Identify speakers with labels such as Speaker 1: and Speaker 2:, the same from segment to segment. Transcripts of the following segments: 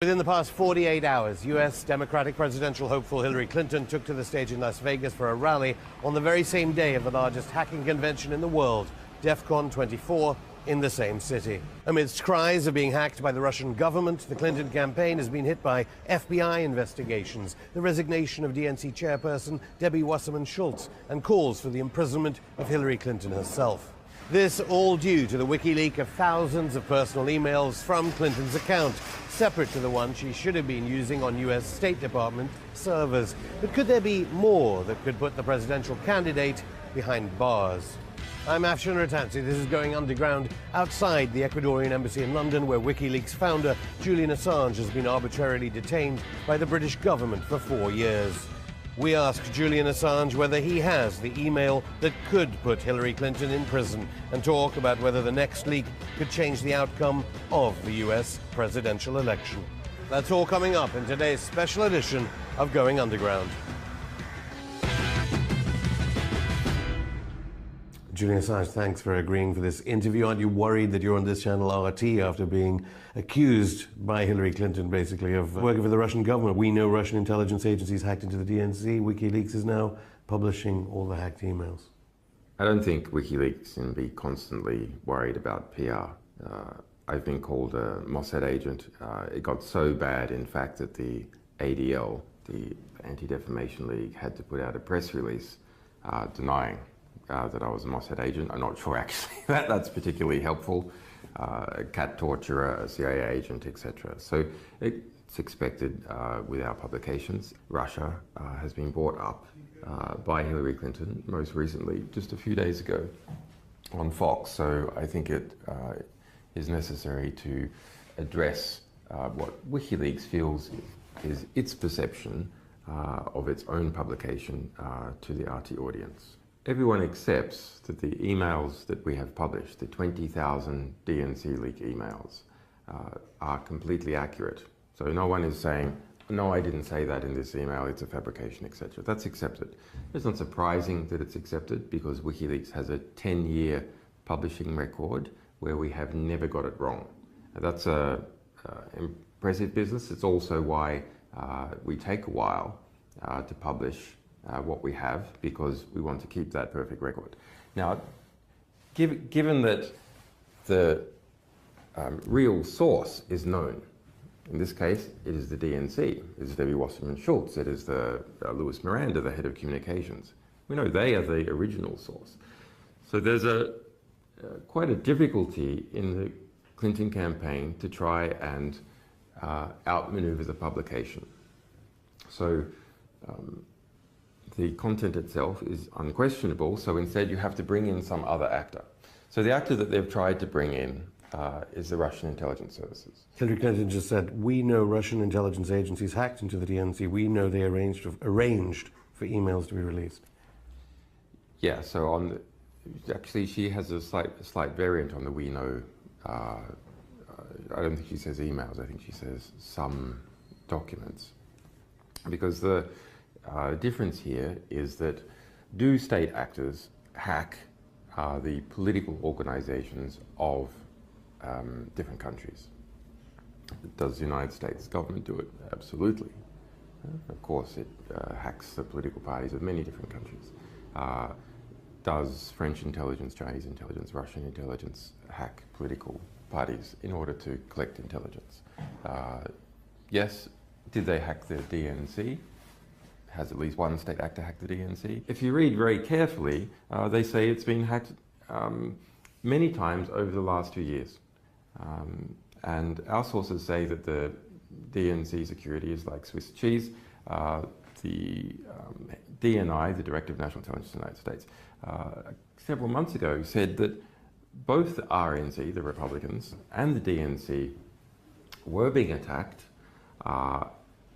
Speaker 1: Within the past 48 hours, U.S. Democratic presidential hopeful Hillary Clinton took to the stage in Las Vegas for a rally on the very same day of the largest hacking convention in the world, DEF-CON 24, in the same city. Amidst cries of being hacked by the Russian government, the Clinton campaign has been hit by FBI investigations, the resignation of DNC chairperson Debbie Wasserman Schultz, and calls for the imprisonment of Hillary Clinton herself. This all due to the WikiLeaks of thousands of personal emails from Clinton's account, separate to the one she should have been using on U.S. State Department servers. But could there be more that could put the presidential candidate behind bars? I'm Afshan Rattansi. This is Going Underground outside the Ecuadorian embassy in London, where WikiLeaks founder Julian Assange has been arbitrarily detained by the British government for 4 years. We asked Julian Assange whether he has the email that could put Hillary Clinton in prison and talk about whether the next leak could change the outcome of the US presidential election. That's all coming up in today's special edition of Going Underground. Julian Assange, thanks for agreeing for this interview. Aren't you worried that you're on this channel RT after being accused by Hillary Clinton, basically, of working for the Russian government? We know Russian intelligence agencies hacked into the DNC. WikiLeaks is now publishing all the hacked emails.
Speaker 2: I don't think WikiLeaks can be constantly worried about PR. I've been called a Mossad agent. It got so bad, in fact, that the ADL, the Anti-Defamation League, had to put out a press release denying that I was a Mossad agent. I'm not sure actually that's particularly helpful. A cat torturer, a CIA agent, etc. So it's expected with our publications. Russia has been brought up by Hillary Clinton, most recently, just a few days ago on Fox. So I think it is necessary to address what WikiLeaks feels is its perception of its own publication to the RT audience. Everyone accepts that the emails that we have published, the 20,000 DNC leak emails, are completely accurate. So no one is saying, no, I didn't say that in this email, it's a fabrication, etc. That's accepted. It's not surprising that it's accepted because WikiLeaks has a 10-year publishing record where we have never got it wrong. That's impressive business. It's also why we take a while to publish what we have, because we want to keep that perfect record. Now, given that the real source is known, in this case, it is the DNC, it is Debbie Wasserman Schultz, it is the Louis Miranda, the head of communications. We know they are the original source. So there's quite a difficulty in the Clinton campaign to try and outmaneuver the publication. So the content itself is unquestionable, so instead you have to bring in some other actor. So the actor that they've tried to bring in is the Russian intelligence services.
Speaker 1: Hillary Clinton just said, we know Russian intelligence agencies hacked into the DNC. We know they arranged for emails to be released.
Speaker 2: Yeah, so actually she has a slight variant on the we know. I don't think she says emails, I think she says some documents. Because the difference here is that do state actors hack the political organizations of different countries? Does the United States government do it? Absolutely. Of course, it hacks the political parties of many different countries. Does French intelligence, Chinese intelligence, Russian intelligence hack political parties in order to collect intelligence? Yes. Did they hack the DNC? Has at least one state actor hacked the DNC? If you read very carefully, they say it's been hacked many times over the last 2 years. And our sources say that the DNC security is like Swiss cheese. The DNI, the Director of National Intelligence of the United States, several months ago said that both the RNC, the Republicans, and the DNC were being attacked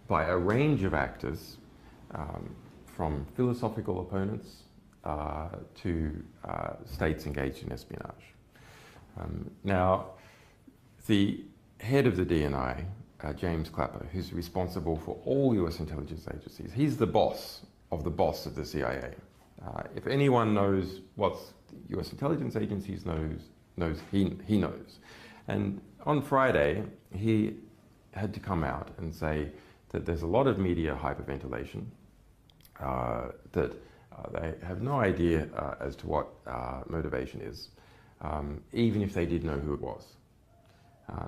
Speaker 2: by a range of actors, from philosophical opponents to states engaged in espionage. Now, the head of the DNI, James Clapper, who's responsible for all US intelligence agencies, he's the boss of the CIA. If anyone knows what US intelligence agencies knows, he knows. And on Friday, he had to come out and say that there's a lot of media hyperventilation, that they have no idea as to what motivation is, even if they did know who it was.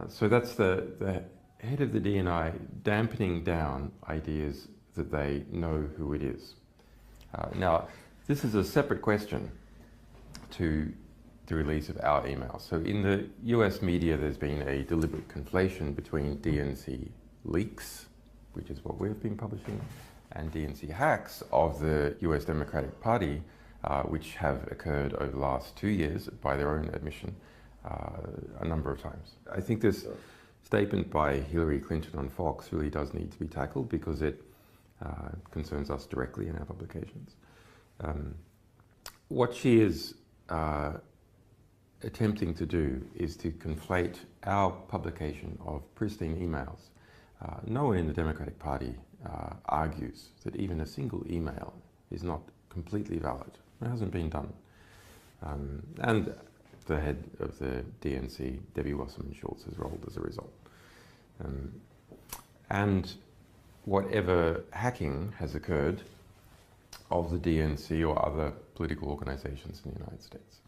Speaker 2: So that's the head of the DNI dampening down ideas that they know who it is. Now, this is a separate question to the release of our emails. So in the US media, there's been a deliberate conflation between DNC leaks, which is what we've been publishing, and DNC hacks of the US Democratic Party, which have occurred over the last 2 years, by their own admission, a number of times. I think this statement by Hillary Clinton on Fox really does need to be tackled because it concerns us directly in our publications. What she is attempting to do is to conflate our publication of pristine emails. No one in the Democratic Party argues that even a single email is not completely valid. It hasn't been done. And the head of the DNC, Debbie Wasserman-Schultz, has rolled as a result. And whatever hacking has occurred of the DNC or other political organizations in the United States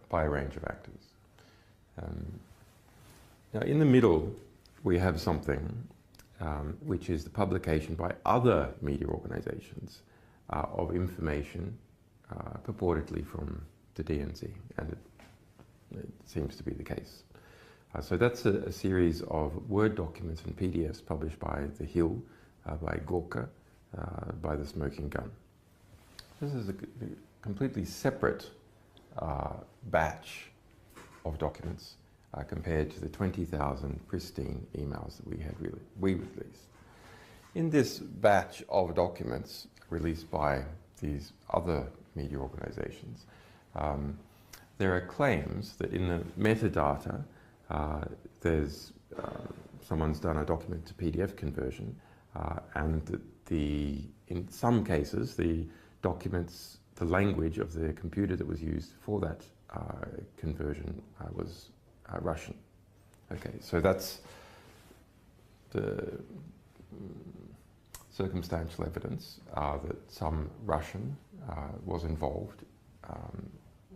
Speaker 2: by a range of actors. Now, in the middle, we have something which is the publication by other media organizations of information purportedly from the DNC, and it seems to be the case. So that's a series of Word documents and PDFs published by The Hill, by Gorka, by The Smoking Gun. This is a completely separate batch of documents compared to the 20,000 pristine emails that we released. In this batch of documents released by these other media organizations, there are claims that in the metadata there's someone's done a document to PDF conversion, and that in some cases the documents, the language of the computer that was used for that conversion was Russian. Okay, so that's the circumstantial evidence that some Russian was involved,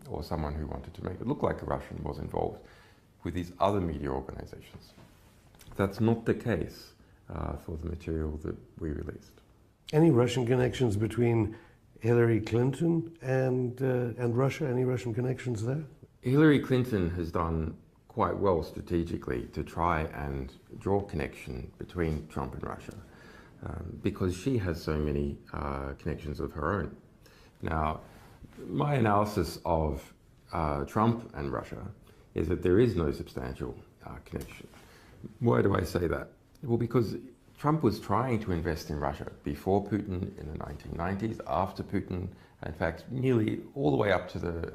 Speaker 2: or someone who wanted to make it look like a Russian was involved with these other media organizations. That's not the case for the material that we released.
Speaker 1: Any Russian connections between Hillary Clinton and Russia? Any Russian connections there?
Speaker 2: Hillary Clinton has done quite well strategically to try and draw connection between Trump and Russia because she has so many connections of her own. Now, my analysis of Trump and Russia is that there is no substantial connection. Why do I say that? Well, because Trump was trying to invest in Russia before Putin in the 1990s, after Putin, in fact, nearly all the way up to the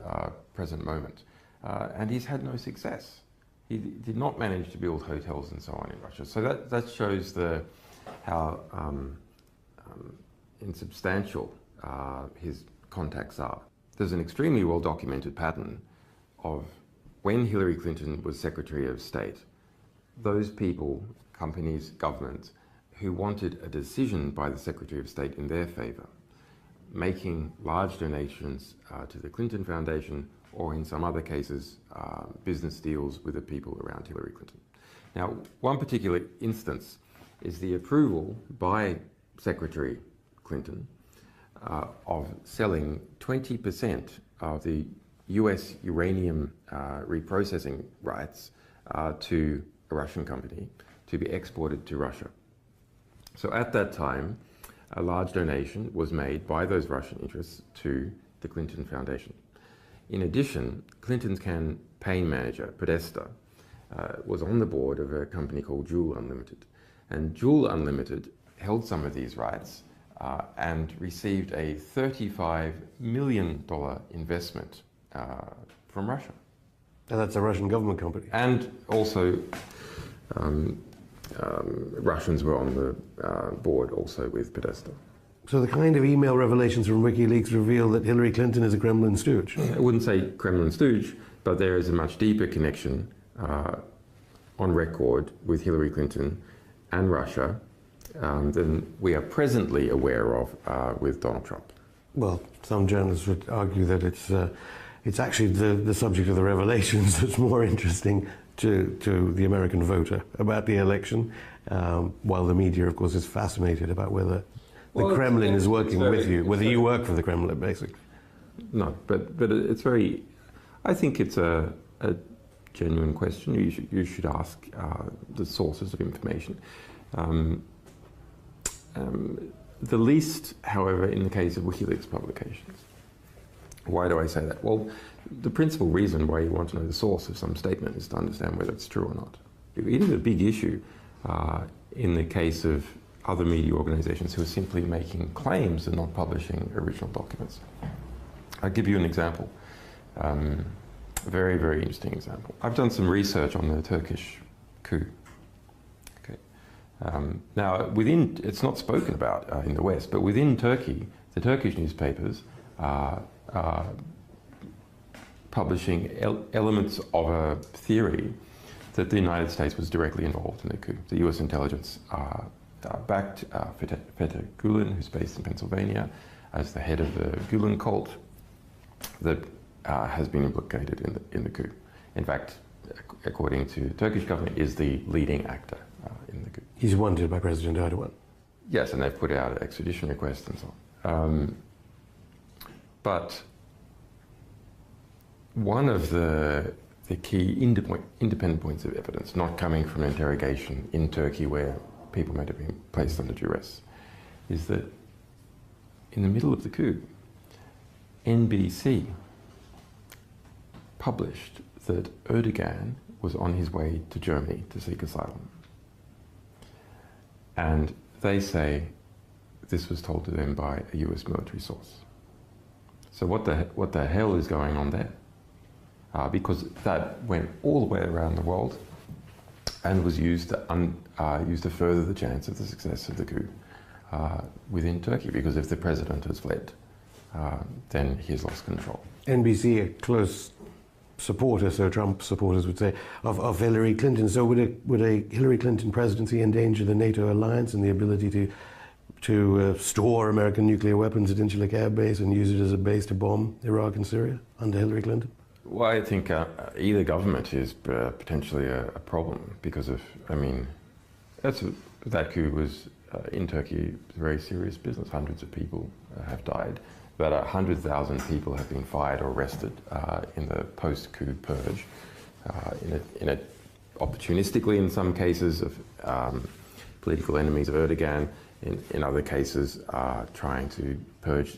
Speaker 2: present moment. And he's had no success. He did not manage to build hotels and so on in Russia. So that shows how insubstantial his contacts are. There's an extremely well-documented pattern of when Hillary Clinton was Secretary of State, those people, companies, governments, who wanted a decision by the Secretary of State in their favor, making large donations to the Clinton Foundation, or in some other cases, business deals with the people around Hillary Clinton. Now, one particular instance is the approval by Secretary Clinton of selling 20% of the US uranium reprocessing rights to a Russian company to be exported to Russia. So at that time, a large donation was made by those Russian interests to the Clinton Foundation. In addition, Clinton's campaign manager, Podesta, was on the board of a company called Juul Unlimited. And Juul Unlimited held some of these rights and received a $35 million investment from Russia.
Speaker 1: And that's a Russian government company.
Speaker 2: And also, Russians were on the board also with Podesta.
Speaker 1: So the kind of email revelations from WikiLeaks reveal that Hillary Clinton is a Kremlin stooge.
Speaker 2: I wouldn't say Kremlin stooge, but there is a much deeper connection on record with Hillary Clinton and Russia than we are presently aware of with Donald Trump.
Speaker 1: Well, some journalists would argue that it's actually the subject of the revelations that's more interesting to the American voter about the election, while the media, of course, is fascinated about whether the Kremlin is working with you, whether you work for the Kremlin, basically.
Speaker 2: No, but it's very, I think it's a genuine question. You should ask the sources of information. The least, however, in the case of WikiLeaks publications. Why do I say that? Well, the principal reason why you want to know the source of some statement is to understand whether it's true or not. It is a big issue in the case of other media organizations who are simply making claims and not publishing original documents. I'll give you an example, a very, very interesting example. I've done some research on the Turkish coup. Okay. Now, it's not spoken about in the West, but within Turkey, the Turkish newspapers are publishing elements of a theory that the United States was directly involved in the coup. The US intelligence backed Fethullah Gulen, who's based in Pennsylvania, as the head of the Gulen cult that has been implicated in the coup. In fact, according to the Turkish government, is the leading actor in the coup.
Speaker 1: He's wanted by President Erdogan.
Speaker 2: Yes, and they've put out extradition requests and so on. But one of the key independent points of evidence, not coming from an interrogation in Turkey where people might have been placed under duress, is that in the middle of the coup, NBC published that Erdogan was on his way to Germany to seek asylum. And they say this was told to them by a US military source. So what the hell is going on there? Because that went all the way around the world and was used to further the chance of the success of the coup within Turkey. Because if the president has fled, then he's lost control.
Speaker 1: NBC, a close supporter, so Trump supporters would say, of Hillary Clinton. So would a Hillary Clinton presidency endanger the NATO alliance and the ability to store American nuclear weapons at Incirlik Air Base and use it as a base to bomb Iraq and Syria under Hillary Clinton?
Speaker 2: Well, I think either government is potentially a problem because of, I mean, that coup was in Turkey very serious business. Hundreds of people have died. About 100,000 people have been fired or arrested in the post-coup purge, opportunistically in some cases of political enemies of Erdogan, in other cases trying to purge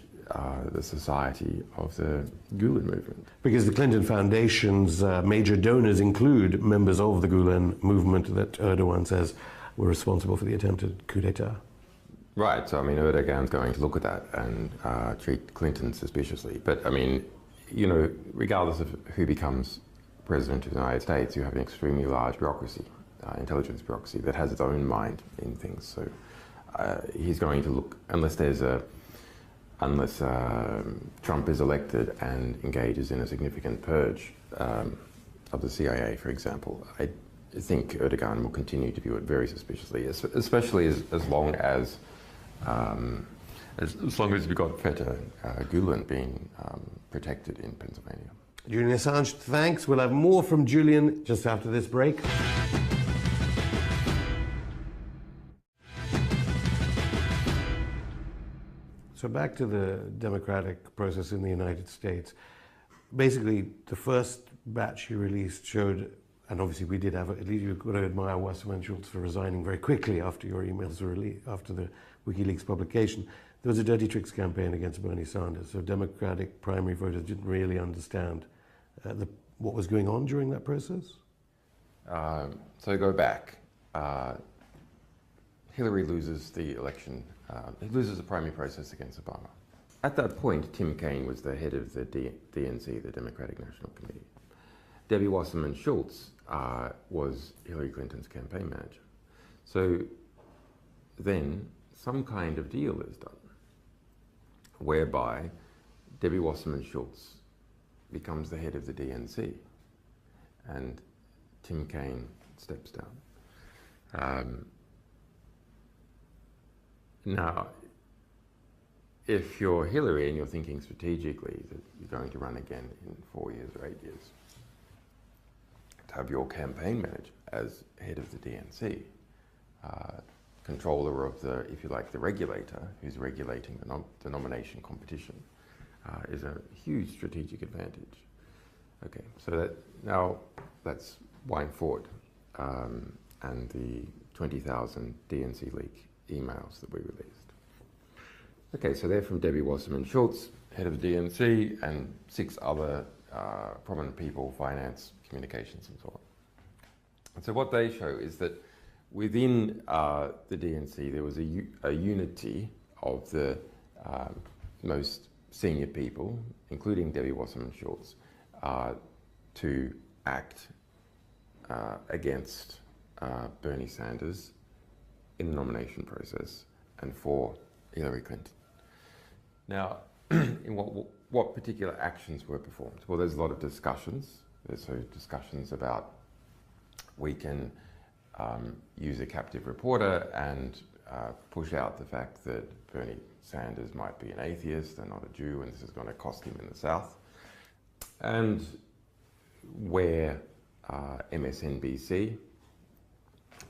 Speaker 2: the society of the Gulen movement.
Speaker 1: Because the Clinton Foundation's major donors include members of the Gulen movement that Erdogan says were responsible for the attempted coup d'etat.
Speaker 2: Right, so I mean, Erdogan's going to look at that and treat Clinton suspiciously. But I mean, you know, regardless of who becomes president of the United States, you have an extremely large bureaucracy, intelligence bureaucracy, that has its own mind in things. So he's going to look, unless Trump is elected and engages in a significant purge of the CIA, for example, I think Erdogan will continue to view it very suspiciously, especially as long as we've got Fethullah Gulen being protected in Pennsylvania.
Speaker 1: Julian Assange, thanks. We'll have more from Julian just after this break. So back to the democratic process in the United States. Basically, the first batch you released showed, and obviously we did have, at least you've got to admire Wasserman Schultz for resigning very quickly after your emails were released, after the WikiLeaks publication. There was a dirty tricks campaign against Bernie Sanders, so Democratic primary voters didn't really understand what was going on during that process?
Speaker 2: So go back. Hillary loses the election. He loses the primary process against Obama. At that point, Tim Kaine was the head of the DNC, the Democratic National Committee. Debbie Wasserman Schultz was Hillary Clinton's campaign manager. So then some kind of deal is done whereby Debbie Wasserman Schultz becomes the head of the DNC and Tim Kaine steps down. Now, if you're Hillary and you're thinking strategically that you're going to run again in 4 years or 8 years, to have your campaign manager as head of the DNC, controller of the, if you like, the regulator who's regulating the nomination competition, is a huge strategic advantage. Okay, so now let's wind forward, and the 20,000 DNC leak emails that we released. Okay, so they're from Debbie Wasserman Schultz, head of the DNC, and 6 other prominent people, finance, communications, and so on. And so what they show is that within the DNC, there was a unity of the most senior people, including Debbie Wasserman Schultz, to act against Bernie Sanders in the nomination process and for Hillary Clinton. Now, in what particular actions were performed? Well, there's a lot of discussions. There's discussions about we can use a captive reporter and push out the fact that Bernie Sanders might be an atheist and not a Jew, and this is going to cost him in the South. And where MSNBC,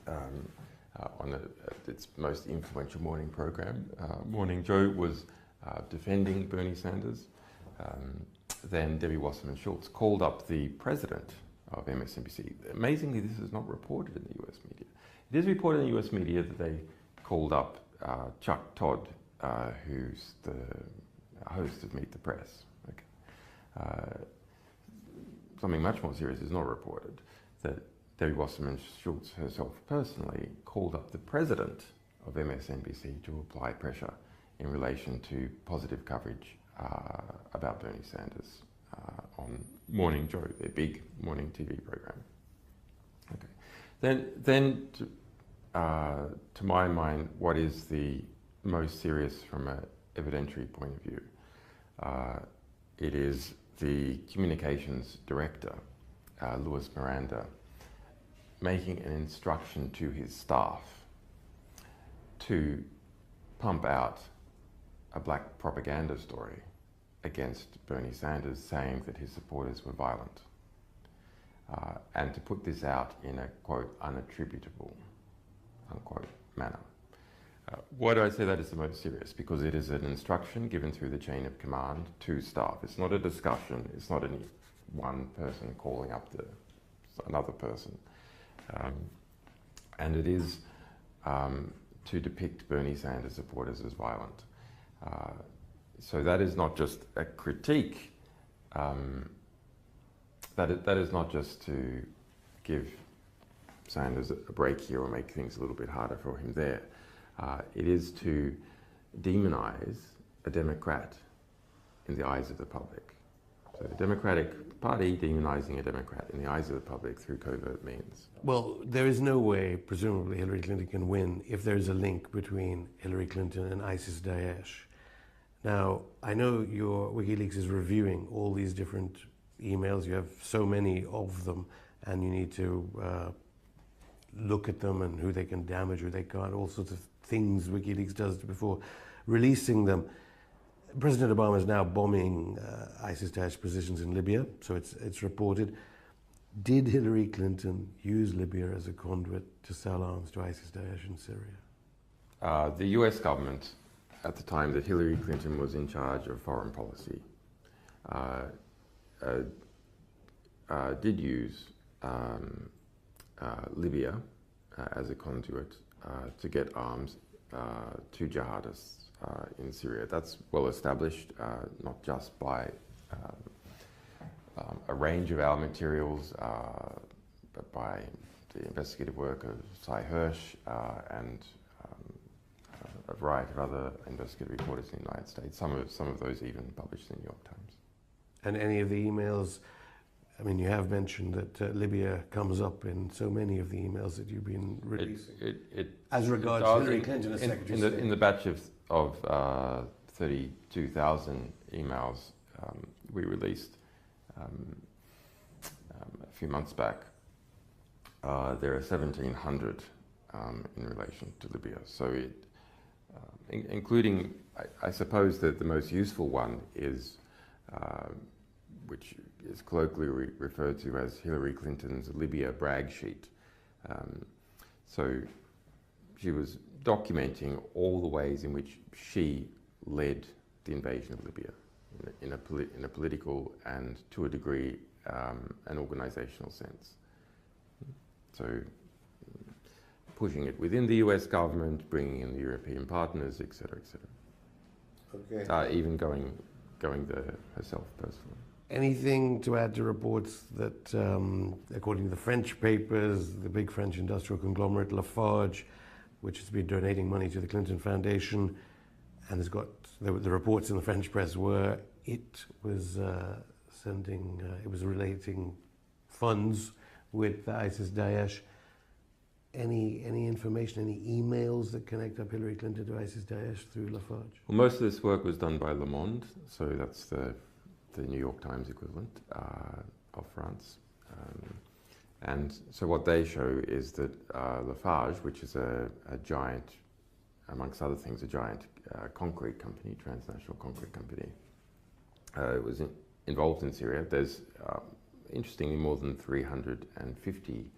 Speaker 2: on its most influential morning program, Morning Joe, was defending Bernie Sanders, then Debbie Wasserman Schultz called up the president of MSNBC. Amazingly, this is not reported in the US media. It is reported in the US media that they called up Chuck Todd, who's the host of Meet the Press. Okay. Something much more serious is not reported, that Debbie Wasserman Schultz herself personally called up the president of MSNBC to apply pressure in relation to positive coverage about Bernie Sanders on Morning Joe, their big morning TV program. Okay. Then to my mind, what is the most serious from an evidentiary point of view? It is the communications director, Louis Miranda, making an instruction to his staff to pump out a black propaganda story against Bernie Sanders, saying that his supporters were violent, and to put this out in a, quote, unattributable, unquote, manner. Why do I say that is the most serious? Because it is an instruction given through the chain of command to staff. It's not a discussion. It's not any one person calling up another person. And it is to depict Bernie Sanders supporters as violent. So that is not just a critique. That is not just to give Sanders a break here or make things a little bit harder for him there. It is to demonize a Democrat in the eyes of the public. So the Democratic Party demonizing a Democrat in the eyes of the public through covert means.
Speaker 1: Well, there is no way, presumably, Hillary Clinton can win if there's a link between Hillary Clinton and ISIS-Daesh. Now, I know your WikiLeaks is reviewing all these different emails. You have so many of them, and you need to look at them and who they can damage, who they can't, all sorts of things WikiLeaks does before releasing them. President Obama is now bombing ISIS-Daesh positions in Libya, so it's reported. Did Hillary Clinton use Libya as a conduit to sell arms to ISIS-Daesh in Syria?
Speaker 2: The US government, at the time that Hillary Clinton was in charge of foreign policy, did use Libya as a conduit to get arms to jihadists in Syria. That's well established, not just by a range of our materials, but by the investigative work of Cy Hirsch and a variety of other investigative reporters in the United States. Some of those even published in the New York Times.
Speaker 1: And any of the emails, I mean, you have mentioned that Libya comes up in so many of the emails that you've been releasing. As regards Hillary Clinton as Secretary of State.
Speaker 2: In the batch of 32,000 emails we released a few months back, there are 1,700 in relation to Libya. So it, including, I suppose that the most useful one is, which is colloquially referred to as Hillary Clinton's Libya brag sheet. So she was documenting all the ways in which she led the invasion of Libya in a political and, to a degree, an organizational sense. So pushing it within the US government, bringing in the European partners, etc., etc.
Speaker 1: Okay.
Speaker 2: Even going there herself personally.
Speaker 1: Anything to add to reports that, according to the French papers, the big French industrial conglomerate Lafarge, which has been donating money to the Clinton Foundation, and has got the reports in the French press were it was it was relating funds with ISIS-Daesh. Any information, any emails that connect up Hillary Clinton to ISIS-Daesh through Lafarge?
Speaker 2: Well, most of this work was done by Le Monde, so that's the New York Times equivalent of France. And so what they show is that Lafarge, which is a giant, amongst other things, a giant concrete company, transnational concrete company, was involved in Syria. There's, interestingly, more than 350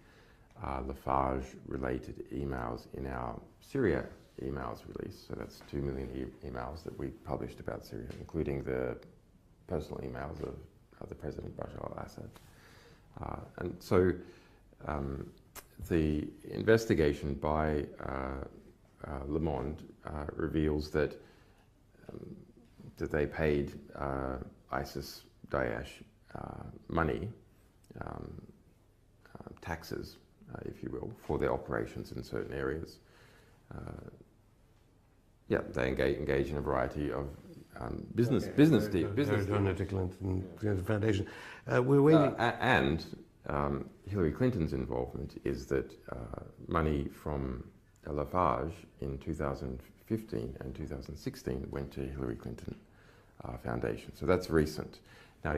Speaker 2: Lafarge-related emails in our Syria emails release. So that's 2 million emails that we published about Syria, including the personal emails of the President Bashar al-Assad. And so the investigation by Le Monde reveals that they paid ISIS-Daesh money, taxes, if you will, for their operations in certain areas. Yeah, they engage in a variety of business deals.
Speaker 1: Donor to Clinton Foundation. We're waiting.
Speaker 2: And Hillary Clinton's involvement is that money from Lafarge in 2015 and 2016 went to Hillary Clinton Foundation. So that's recent. Now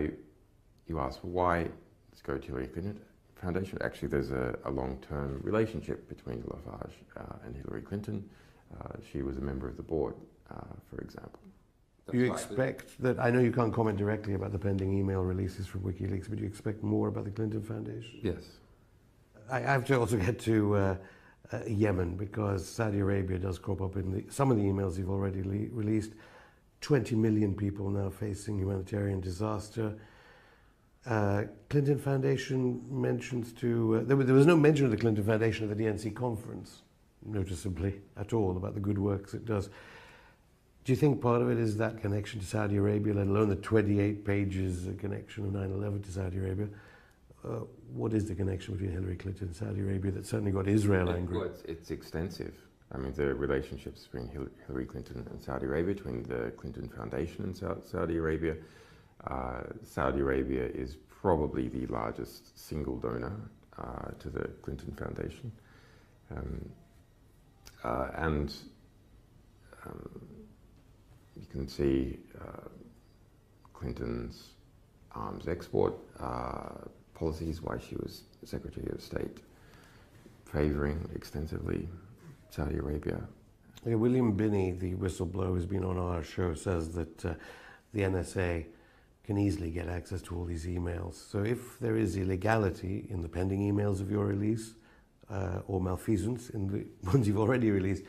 Speaker 2: you ask, well, why let's go to Hillary Clinton Foundation? Actually, there's a long-term relationship between Lafarge and Hillary Clinton. She was a member of the board, for example.
Speaker 1: Do you expect that, I know you can't comment directly about the pending email releases from WikiLeaks, but do you expect more about the Clinton Foundation?
Speaker 2: Yes.
Speaker 1: I have to also get to Yemen, because Saudi Arabia does crop up in some of the emails you've already released. 20 million people now facing humanitarian disaster. Clinton Foundation mentions there was no mention of the Clinton Foundation at the DNC conference, noticeably, at all, about the good works it does. Do you think part of it is that connection to Saudi Arabia, let alone the 28 pages connection of 9/11 to Saudi Arabia? What is the connection between Hillary Clinton and Saudi Arabia that certainly got Israel angry?
Speaker 2: Well, it's extensive. I mean, the relationships between Hillary Clinton and Saudi Arabia, between the Clinton Foundation and Saudi Arabia. Saudi Arabia is probably the largest single donor to the Clinton Foundation. You can see Clinton's arms export policies while she was Secretary of State, favoring extensively Saudi Arabia.
Speaker 1: Okay, William Binney, the whistleblower who's been on our show, says that the NSA can easily get access to all these emails. So if there is illegality in the pending emails of your release, or malfeasance in the ones you've already released,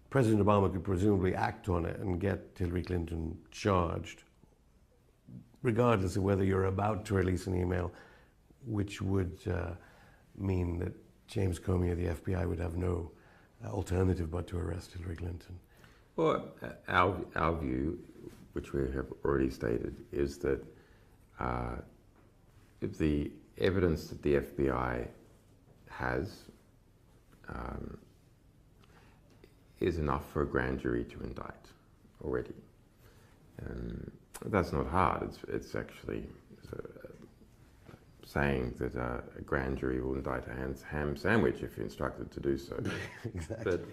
Speaker 1: President Obama could presumably act on it and get Hillary Clinton charged, regardless of whether you're about to release an email, which would mean that James Comey or the FBI would have no alternative but to arrest Hillary Clinton.
Speaker 2: Well, our view, which we have already stated, is that if the evidence that the FBI has is enough for a grand jury to indict already. That's not hard. It's actually saying that a grand jury will indict a ham sandwich if instructed to do so.
Speaker 1: Exactly.
Speaker 2: But,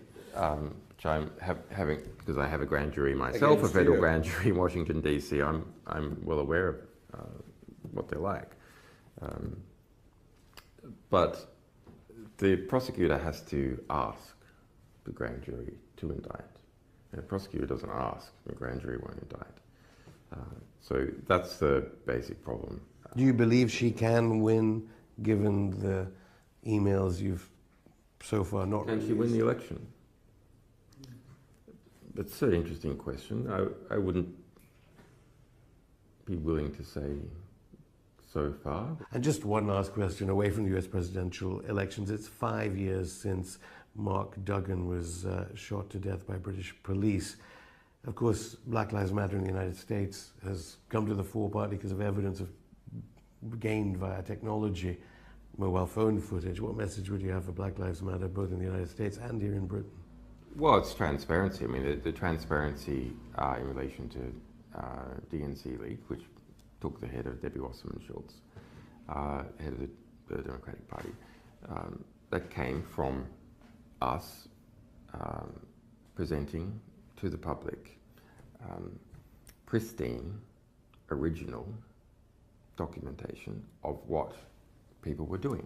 Speaker 2: which I'm having, because I have a grand jury myself, against a federal grand jury in Washington, D.C., I'm well aware of what they're like. But The prosecutor has to ask the grand jury to indict. And the prosecutor doesn't ask, the grand jury won't indict. So that's the basic problem.
Speaker 1: Do you believe she can win, given the emails you've so far not
Speaker 2: Can she win the election? That's an interesting question. I wouldn't be willing to say so far.
Speaker 1: And just one last question, away from the US presidential elections. It's 5 years since Mark Duggan was shot to death by British police. Of course, Black Lives Matter in the United States has come to the fore partly because of evidence gained via technology, mobile phone footage. What message would you have for Black Lives Matter, both in the United States and here in Britain?
Speaker 2: Well, it's transparency. I mean, the transparency in relation to DNC leak, which took the head of Debbie Wasserman Schultz, head of the Democratic Party, that came from us presenting to the public pristine, original documentation of what people were doing.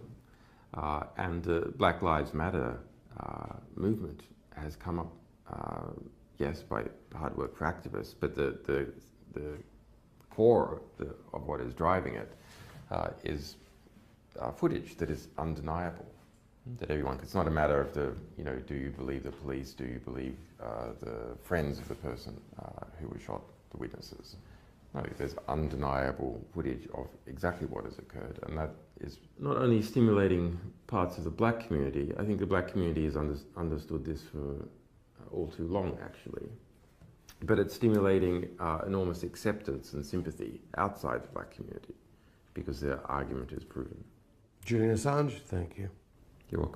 Speaker 2: And the Black Lives Matter movement has come up, yes, by hard work for activists, but the core of what is driving it is footage that is undeniable, that everyone, it's not a matter of do you believe the police, do you believe the friends of the person who was shot, the witnesses. No, there's undeniable footage of exactly what has occurred, and that is not only stimulating parts of the black community. I think the black community has understood this for all too long, actually. But it's stimulating enormous acceptance and sympathy outside the black community because their argument is proven.
Speaker 1: Julian Assange, thank you.
Speaker 2: You're welcome.